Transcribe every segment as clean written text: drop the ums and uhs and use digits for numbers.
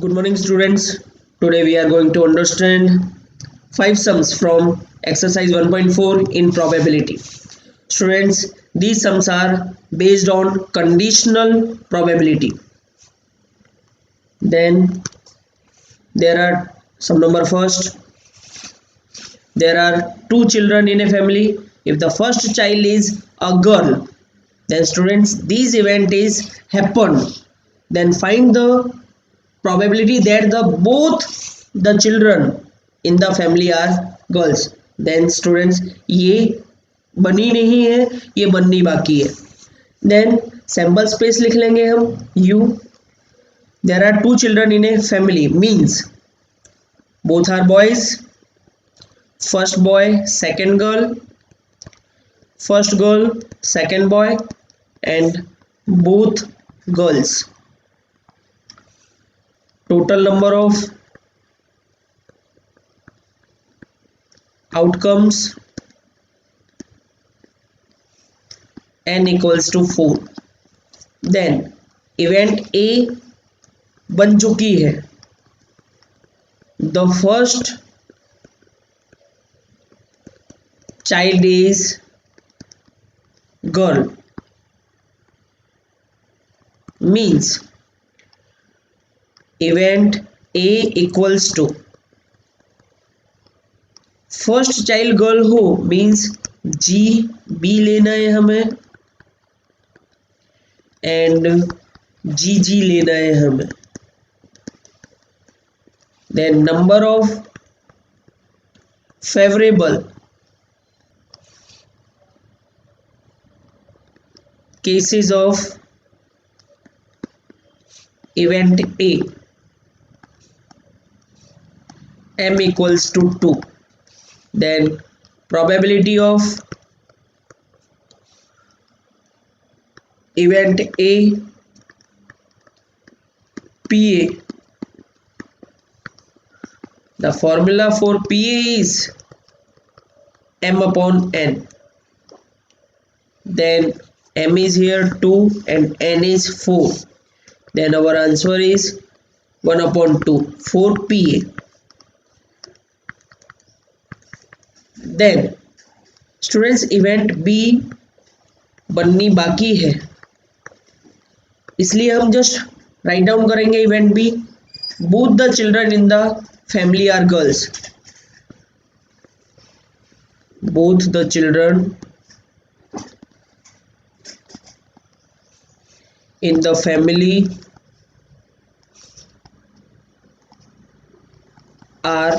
Good morning, students. Today we are going to understand five sums from exercise 1.4 in probability. Students, these sums are based on conditional probability. Then there are sum number first. There are two children in a family. If the first child is a girl, then students, this event is happened. Then find the probability that the both the children in the family are girls. Then students, ये बनी नहीं है, ये बननी बाकी है. Then sample space लिख लेंगे हम u. There are two children in a family means both are boys. First boy, second girl. First girl, second boy, and both girls. Total number of outcomes n equals to 4. Then event A बन चुकी है. The first child is girl means event A equals to first child girl हो means G B लेना है हमें and G G लेना है हमें. Then number of favourable cases of event A m equals to 2. Then probability of event A PA. The formula for PA is m upon n. Then m is here 2 and n is 4. Then our answer is 1 upon 2 for PA. Then students event B बननी बाकी है, इसलिए हम just write down करेंगे event B. Both the children in the family are girls. Both the children in the family are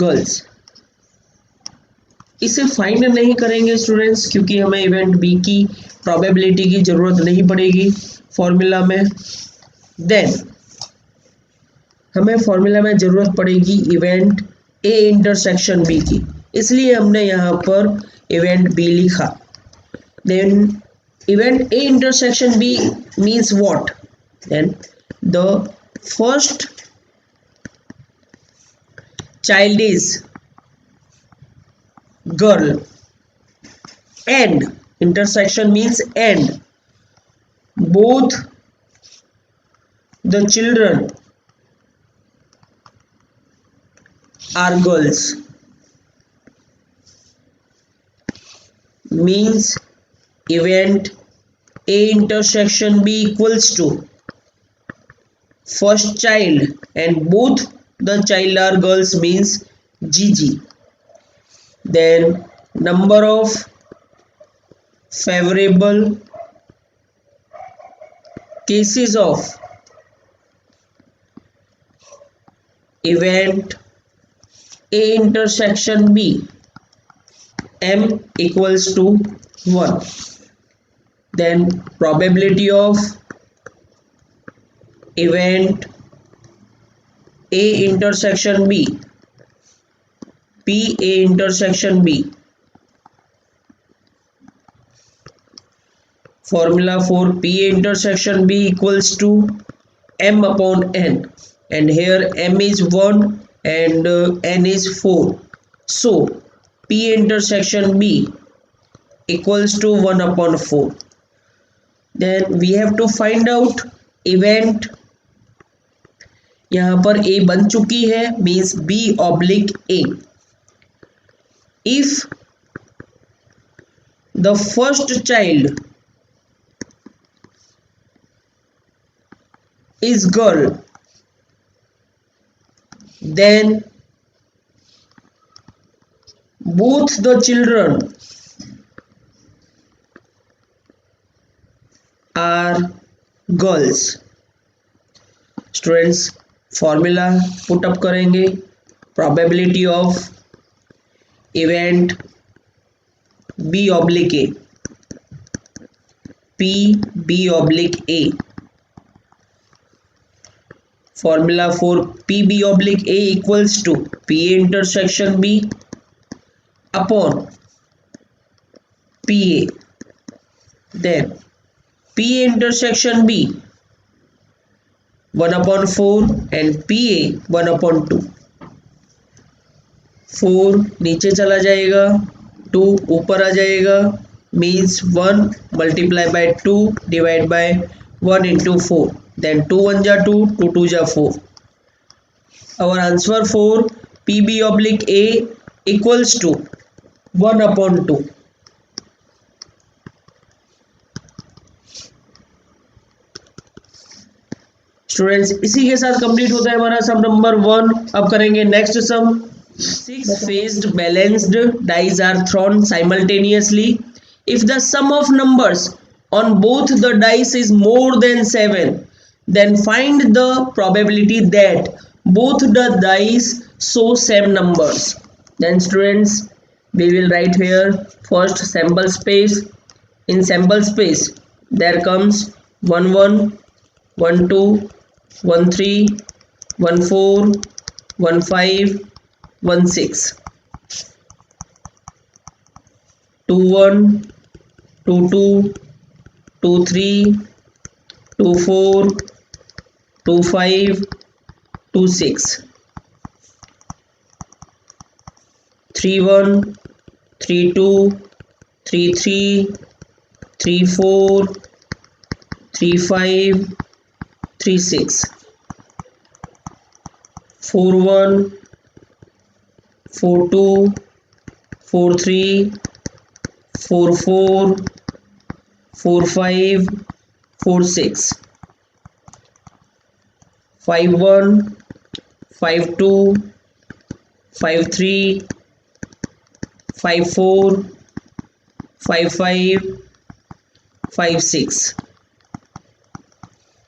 girls. इसे find नहीं करेंगे students क्योंकि हमें इवेंट बी की प्रोबेबिलिटी की ज़रूरत नहीं पड़ेगी फॉर्मूला में. देन हमें फॉर्मूला में ज़रूरत पड़ेगी इवेंट ए इंटरसेक्शन बी की, इसलिए हमने यहाँ पर इवेंट बी लिखा. Then event A intersection B means what. Then the first child is girl and intersection means and both the children are girls means event A intersection B equals to first child and both the child are girls means GG. Then number of favorable cases of event A intersection B m equals to 1. Then probability of event A intersection B PA intersection B. Formula for PA intersection B equals to m upon n, and here m is 1 and n is 4. So PA intersection B equals to 1 upon 4. Then we have to find out event यहाँ पर ए बन चुकी है, means B oblique A. If the first child is girl, then both the children are girls. Students, formula put up करेंगे. Probability of event B oblique A, P B oblique A. Formula for PB oblique A equals to PA intersection B upon PA. Then PA intersection B 1/4 and PA 1/2. 4 नीचे चला जाएगा, 2 ऊपर आ जाएगा, means 1 multiply by 2 divide by 1 into 4. Then 2 1 जा 2, 2 2 जा 4. Our answer for PB oblique A equals to 1/2. Students, इसी के साथ कंप्लीट होता है हमारा सम नंबर 1. अब करेंगे next some. 6 phased balanced dice are thrown simultaneously. If the sum of numbers on both the dice is more than 7, then find the probability that both the dice show same numbers. Then students, we will write here first sample space. In sample space there comes 1 1 1 2 1 3 1 4 1 5 1 6 2 1 2 2 2 3 2 4 2 5 2 6 3 1 3 2 3 3 3 4 3 5 3 6 4 1 4 2 4 3 4 4 4 5 4 6 5 1 5 2 5 3 5 4 5 5 5 6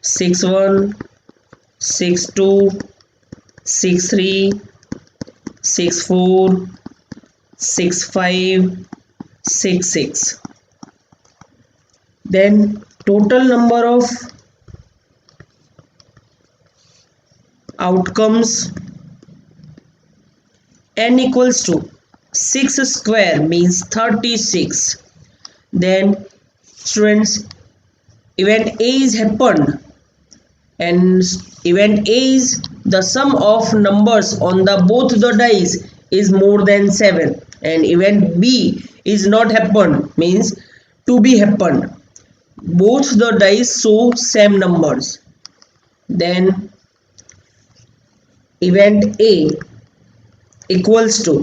6 1 6 2 6 3 6 4 6 5 6 6. Then total number of outcomes n equals to 6 square means 36. Then students, event A is happened and event A is the sum of numbers on the both the dice is more than 7, and event B is not happened means to be happened. Both the dice show same numbers. Then event A equals to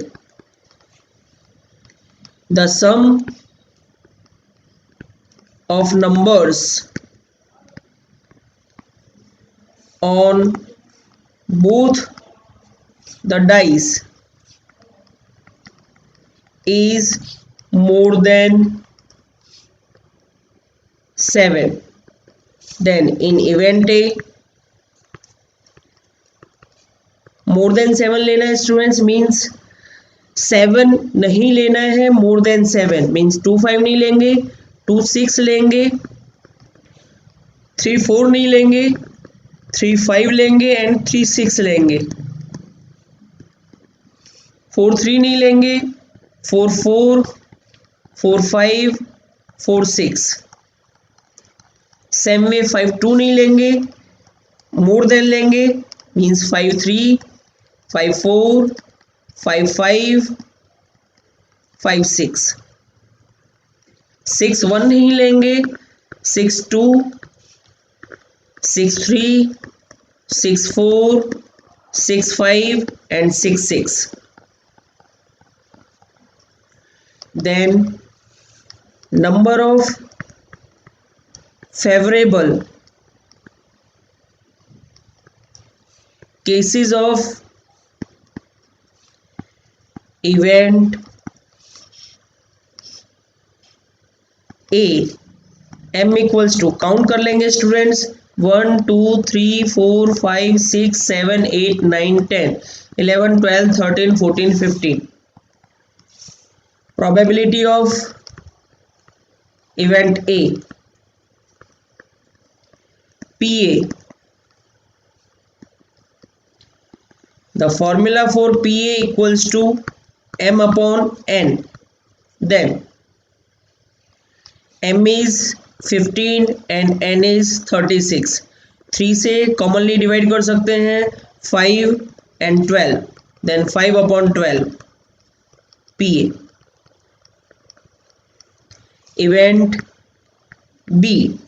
the sum of numbers on both the dice is more than 7. Then in event A more than 7 लेना है students, means 7 नहीं लेना है, more than 7 means 2 5 नहीं लेंगे, 2 6 लेंगे, 3 4 नहीं लेंगे, 3 5 लेंगे एंड 3 6 लेंगे, 4 3 नहीं लेंगे, 4 4 4 5 4 6. सेम में 5 2 नहीं लेंगे, मोर देन लेंगे मीन्स 5 3 5 4 5 5 5 6. 6 1 नहीं लेंगे, 6 2 6 3 6 4, 6 5 and 6 6. Then number of favorable cases of event A, m equals to, count कर लेंगे students, 1 2 3 4 5 6 7 8 9 10 11 12 13 14 15. Probability of event A, PA. The formula for PA equals to m upon n. Then m is 15 and n is 36. 3 से commonly divide कर सकते हैं 5 and 12. Then 5 upon 12 PA. Event B,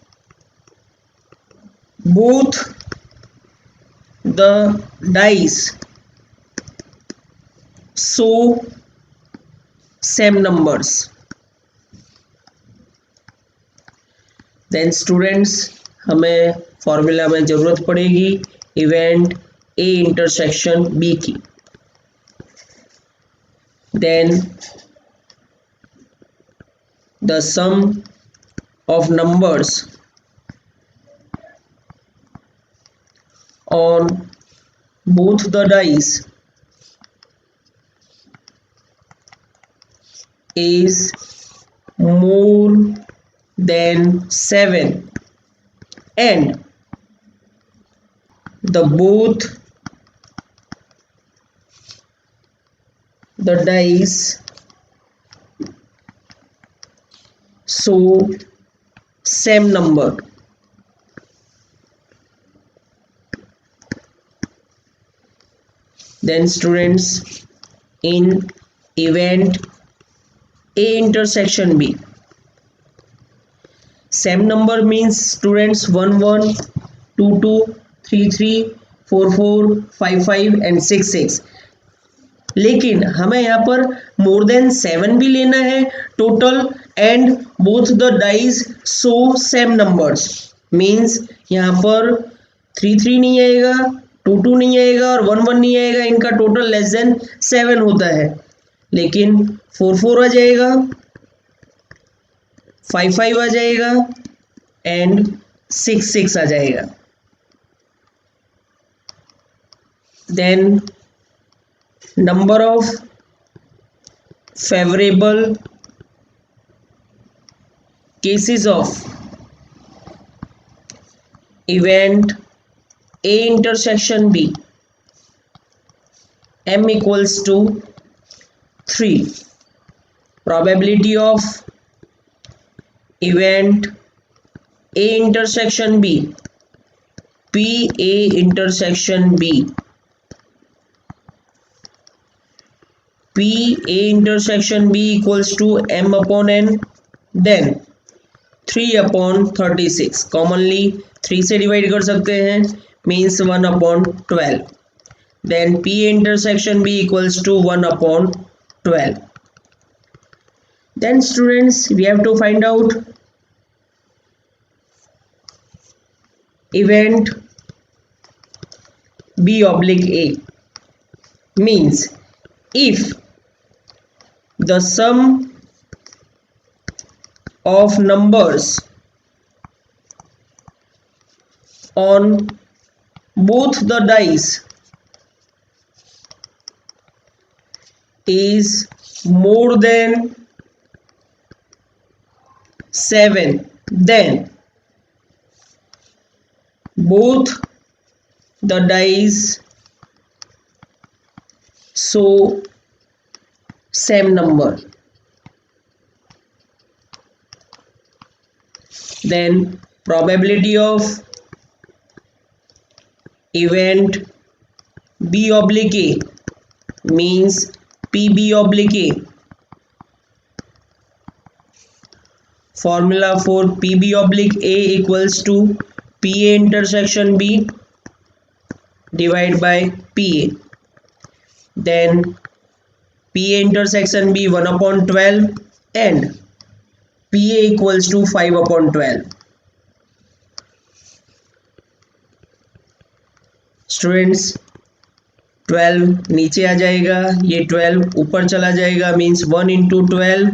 both the dice show same numbers. Then students हमें formula में ज़रूरत पड़ेगी event A intersection B की. Then the sum of numbers on both the dice is more than 7 and the both the dice show same number. Then students, in event A intersection B, same number means students 1 1 2 2 3 3 4 4 5 5 and 6 6. लेकिन हमें यहाँ पर more than 7 भी लेना है total and both the dice show same numbers. Means यहाँ पर 3 3 नहीं आएगा, 2 2 नहीं आएगा और 1 1 नहीं आएगा. इनका टोटल लेस देन 7 होता है. लेकिन 4 4 आ जाएगा, 5 5 आ जाएगा एंड 6 6 आ जाएगा. Then number of favourable cases of event A intersection B, m equals to 3. Probability of event A intersection B, PA intersection B. PA intersection B equals to m upon n. Then 3 upon 36. Commonly 3 से divide कर सकते हैं, means 1 upon 12. Then PA intersection B equals to 1 upon 12. Then students, we have to find out event B oblique A. Means if the sum of numbers on both the dice is more than 7, then both the dice show same number. Then probability of event B oblique A means PB oblique A. Formula for PB oblique A equals to PA intersection B divide by PA. Then PA intersection B 1 upon 12 and PA equals to 5 upon 12. Students 12 नीचे आ जाएगा, ये 12 ऊपर चला जाएगा, means 1 into 12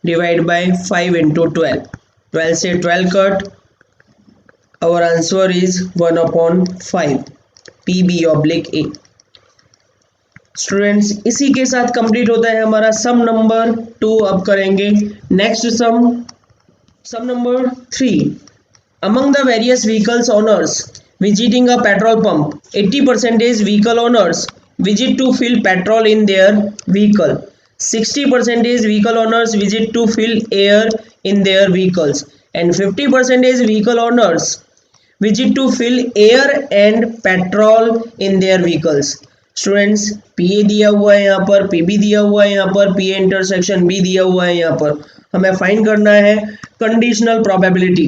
divide by 5 into 12. 12 से 12 cut, our answer is 1 upon 5, P B oblique A. Students इसी के साथ कंप्लीट होता है हमारा सम नंबर 2. अब करेंगे next sum number 3. Among the various vehicles owners visiting a petrol pump, 80% vehicle owners visit to fill petrol in their vehicle. 60% vehicle owners visit to fill air in their vehicles, and 50% vehicle owners visit to fill air and petrol in their vehicles. Students PA दिया हुआ है यहाँ पर, PB दिया हुआ है यहाँ पर, पीए इंटरसेक्शन बी दिया हुआ है यहाँ पर. हमें फाइंड करना है conditional probability.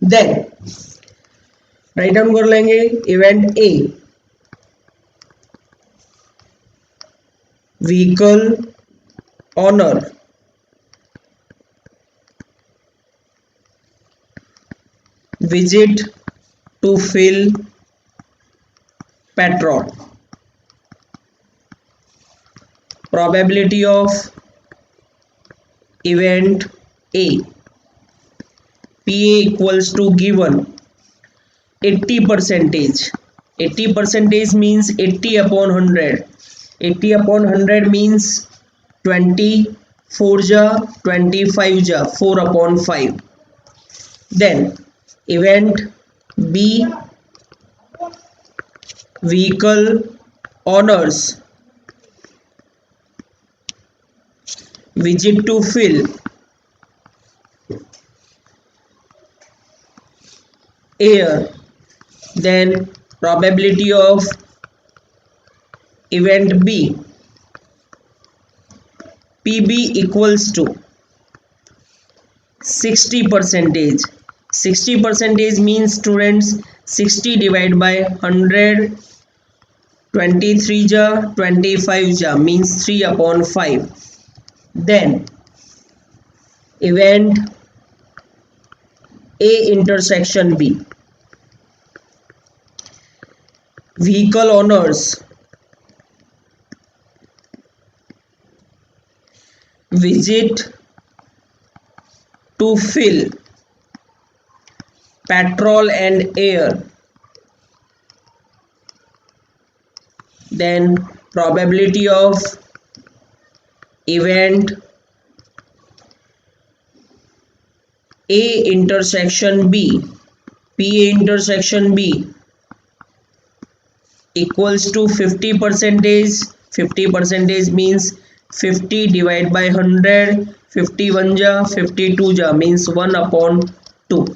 Then write down कर लेंगे event A, vehicle owner visit to fill petrol. Probability of event A, PA equals to given 80%. 80% means 80 upon 100. 80 upon 100 means 20, 4 ja 25 ja 4 upon 5. Then event B, vehicle owners visit to fill air. Then probability of event B, PB equals to 60%. 60% means students 60 divided by 100, 23 ja 25 ja means 3 upon 5. Then event A intersection B, vehicle owners visit to fill petrol and air. Then probability of event A intersection B, PA intersection B equals to 50%. 50% means 50 divided by 100, 51 ja 52 ja means 1 upon 2.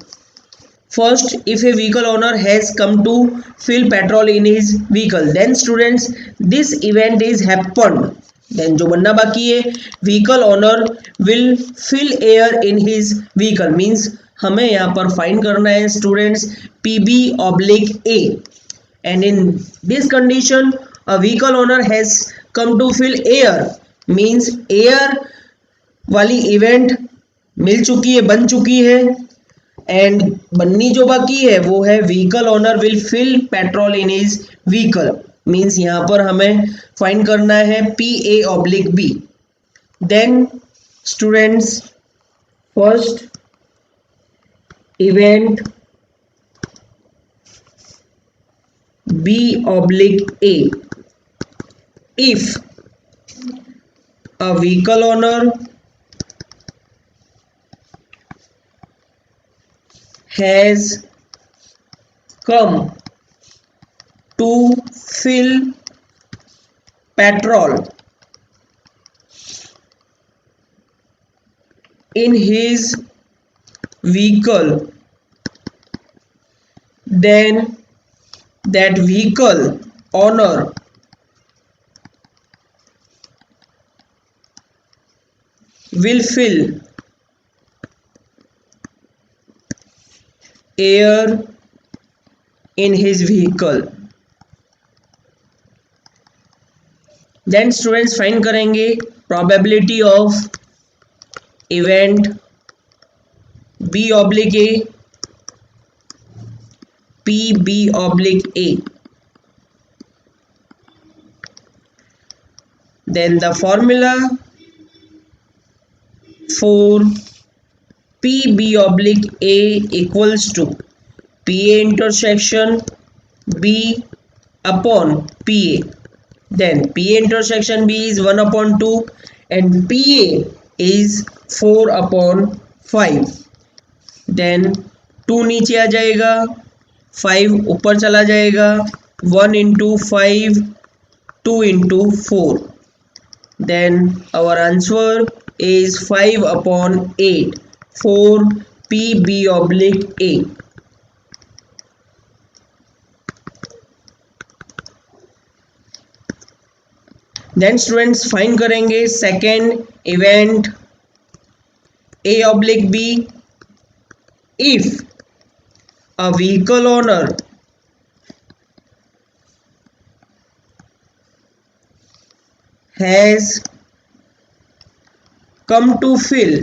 First, if a vehicle owner has come to fill petrol in his vehicle, then students this event is happened. Then जो बनना बाकी है, vehicle owner will fill air in his vehicle means हमें यहाँ पर find करना है students PB oblique A, and in this condition a vehicle owner has come to fill air means air वाली इवेंट मिल चुकी है, बन चुकी है, एंड बननी जो बाकी है वो है vehicle owner will fill petrol in his vehicle means यहाँ पर हमें फाइंड करना है P A oblique B. Then students first event B oblique A, if a vehicle owner has come to fill petrol in his vehicle, then that vehicle owner will fill air in his vehicle. Then students find करेंगे probability of event B oblique A P B oblique A. Then the formula for PB oblique A equals to PA intersection B upon PA. Then PA intersection B is 1 upon 2 and PA is 4 upon 5. Then 2 नीचे आ जाएगा, 5 ऊपर चला जाएगा, 1 into 5, 2 into 4. Then our answer is 5 upon 8 for PB oblique A. Then students find करेंगे second event A oblique B. If a vehicle owner has come to fill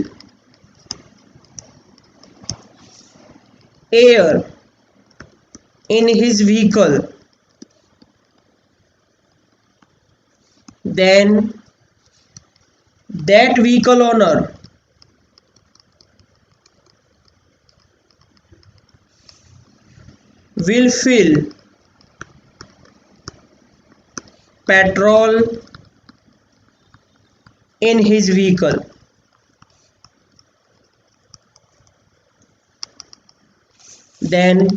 air in his vehicle, then that vehicle owner will fill petrol in his vehicle. Then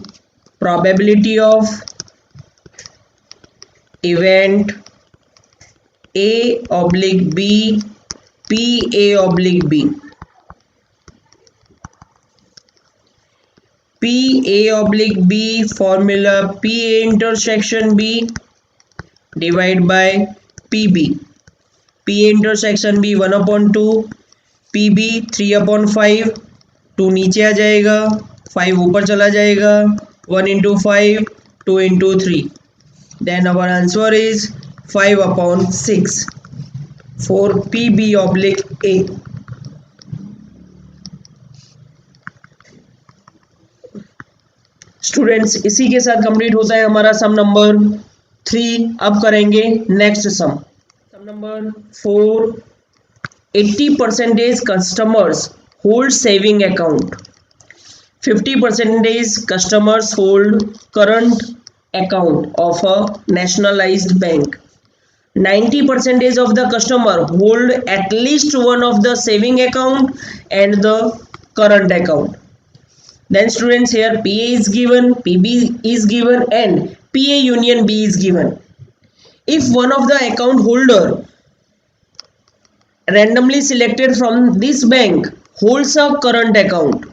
probability of event A oblique B P A oblique B. P A oblique B formula P A intersection B divide by PB. P A intersection B 1 upon 2, PB 3 upon 5, 2 नीचे आ जाएगा, 5 ऊपर चला जाएगा, 1 into 5, 2 into 3. Then our answer is 5 upon 6 for PB oblique A. Students इसी के साथ complete होता है हमारा सम नंबर 3. अब करेंगे next sum number 4. 80% customers hold saving account, 50% customers hold current account of a nationalized bank, 90% of the customer hold at least one of the saving account and the current account. Then students here PA is given, PB is given and PA union B is given. If one of the account holder randomly selected from this bank holds a current account,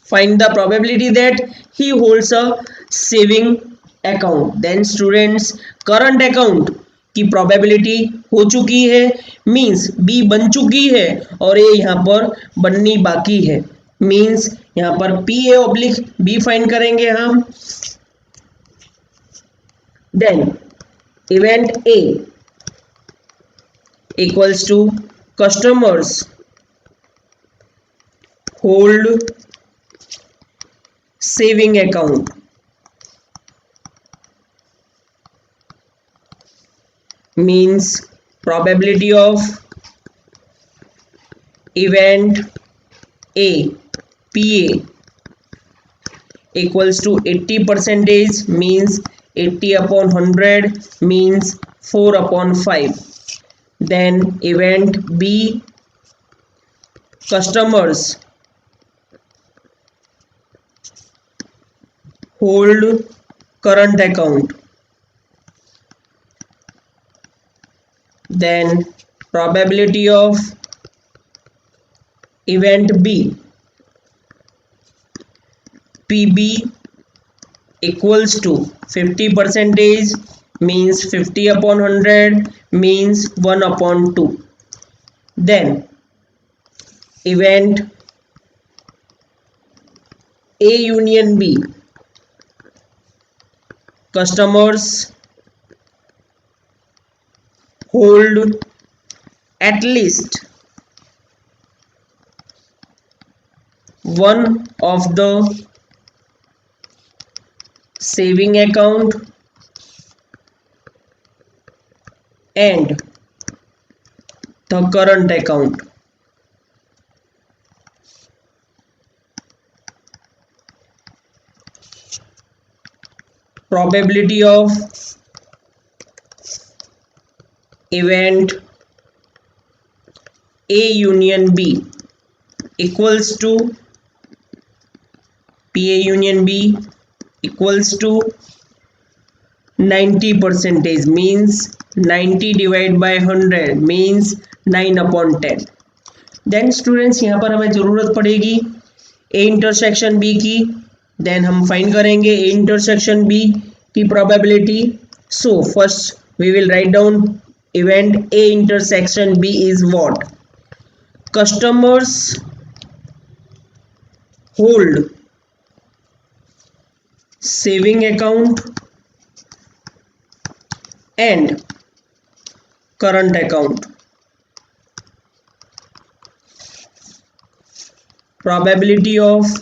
find the probability that he holds a saving account. Then students current account की probability हो चुकी है, means B बन चुकी है और ये यहाँ पर बननी बाकी है, मीन्स यहाँ पर PA oblique B फाइंड करेंगे हम. Then event A equals to customers hold saving account, means probability of event A PA equals to 80%, means 80 upon 100, means 4 upon 5. Then event B customers hold current account, then probability of event B PB equals to 50%, means 50 upon 100, means 1 upon 2. Then event A union B customers hold at least one of the saving account and the current account. Probability of event A union B equals to PA union B equals to 90% means 90 divided by 100 means 9/10. Then students यहाँ पर हमें ज़रूरत पड़ेगी A intersection B की. Then हम find करेंगे A intersection B की probability. So first we will write down event A intersection B is what. Customers hold saving account and current account. Probability of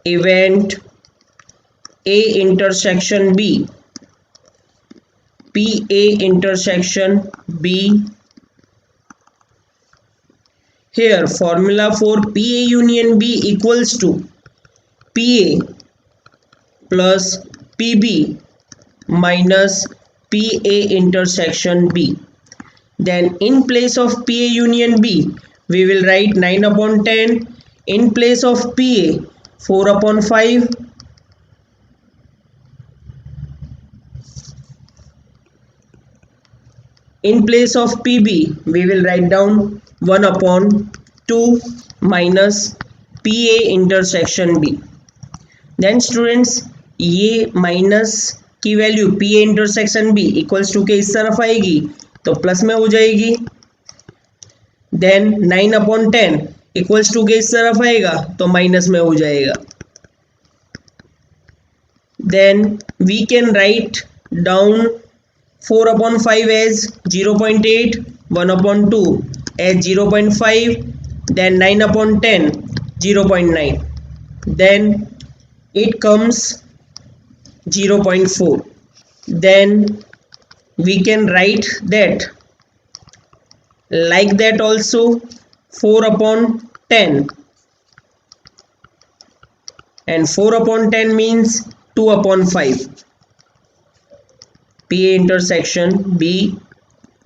event A intersection B, PA intersection B. Here formula for PA union B equals to PA plus PB minus PA intersection B. Then in place of PA union B we will write 9/10. In place of PA 4/5. In place of PB we will write down 1/2 minus PA intersection B. Then students ये minus की value P A intersection B equals to के इस तरफ आएगी तो plus में हो जाएगी. देन 9/10 इक्वल्स टू के इस तरफ आएगा तो माइनस में हो जाएगा. Then we can write down 4/5 as 0.8, 1/2 as 0.5, then 9/10 0.9, then it comes 0.4. then we can write that like that also 4/10 and 4/10 means 2/5. PA intersection B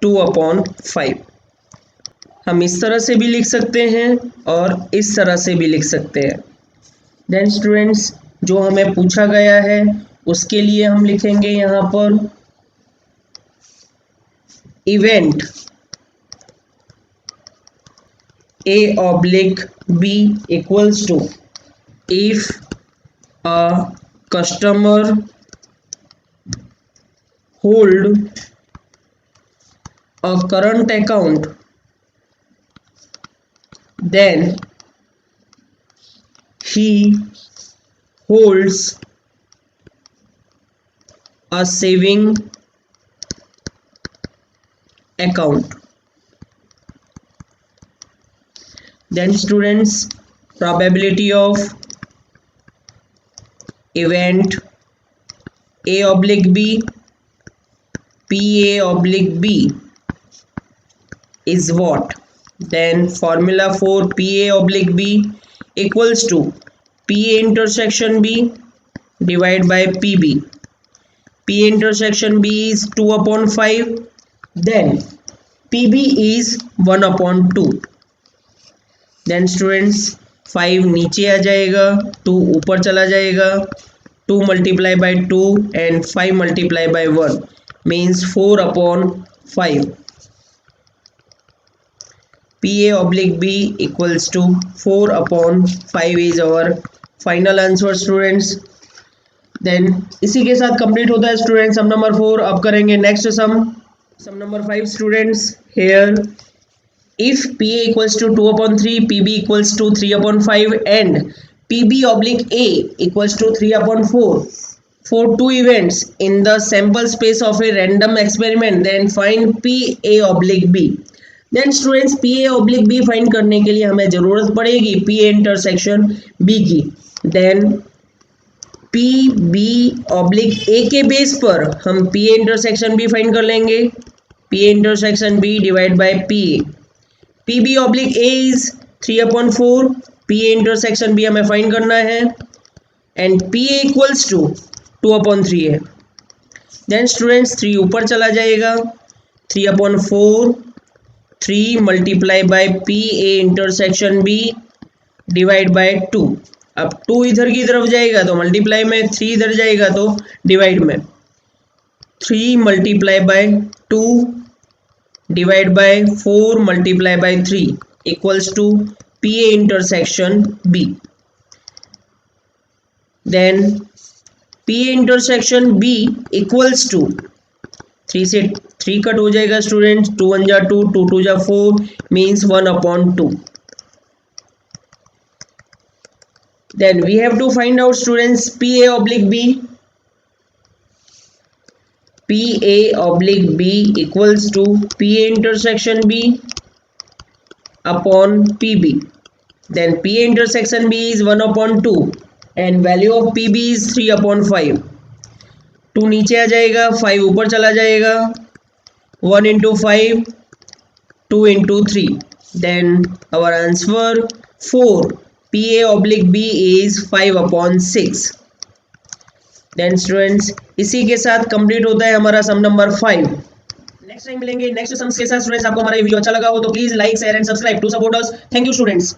2/5. हम इस तरह से भी लिख सकते हैं और इस तरह से भी लिख सकते हैं. देन स्टूडेंट्स जो हमें पूछा गया है उसके लिए हम लिखेंगे यहाँ पर event A/B equals to if a customer hold a current account then he holds a saving account. Then students, probability of event A/B PA/B is what? Then formula for PA/B equals to PA intersection B divided by PB. PA intersection B is 2/5. Then PB is 1/2. Then students 5 नीचे आ जाएगा, 2 ऊपर चला जाएगा. 2 multiply by 2 and 5 multiply by 1 means 4/5. PA/B equals to 4/5 is our final answer students. Then इसी के साथ complete होता है स्टूडेंट्स सम नंबर 4. अब करेंगे next sum number 5 students. Here if PA equals to 2/3, PB equals to 3/5 and PB/A equals to 3/4, for two events in the sample space of a random experiment, then find PA/B. Then students PA/B find करने के लिए हमें जरूरत पड़ेगी PA intersection B की. Then PB/A के base पर हम PA इंटरसेक्शन B फाइंड कर लेंगे. PA intersection B divide by PA. PB/A is 3/4. PA intersection B हमें फाइंड करना है एंड PA इक्वल्स टू 2/3 है. देन स्टूडेंट्स 3 ऊपर चला जाएगा. 3/4 3 multiply bye PA intersection B divide by 2. अब 2 इधर की तरफ जाएगा तो मल्टीप्लाई में, 3 इधर जाएगा तो डिवाइड में. 3 multiply by 2 divide by 4 multiply by 3 equals to PA intersection B. Then PA intersection B equals to 3 से 3 कट हो जाएगा स्टूडेंट्स. 2 1 जा 2, 2 2 जा 4 means 1/2. Then we have to find out students PA/B. PA/B equals to PA intersection B upon PB. Then PA intersection B is 1/2 and value of PB is 3/5. 2 नीचे आ जाएगा, 5 ऊपर चला जाएगा. 1 into 5, 2 into 3. Then our answer 4. PA/B is 5/6. Then students इसी के साथ complete होता है हमारा सम नंबर 5. नेक्स्ट टाइम मिलेंगे नेक्स्ट सम्स के साथ. स्टूडेंट्स आपको हमारा ये वीडियो अच्छा लगा हो तो please like share and subscribe to support us. Thank you students.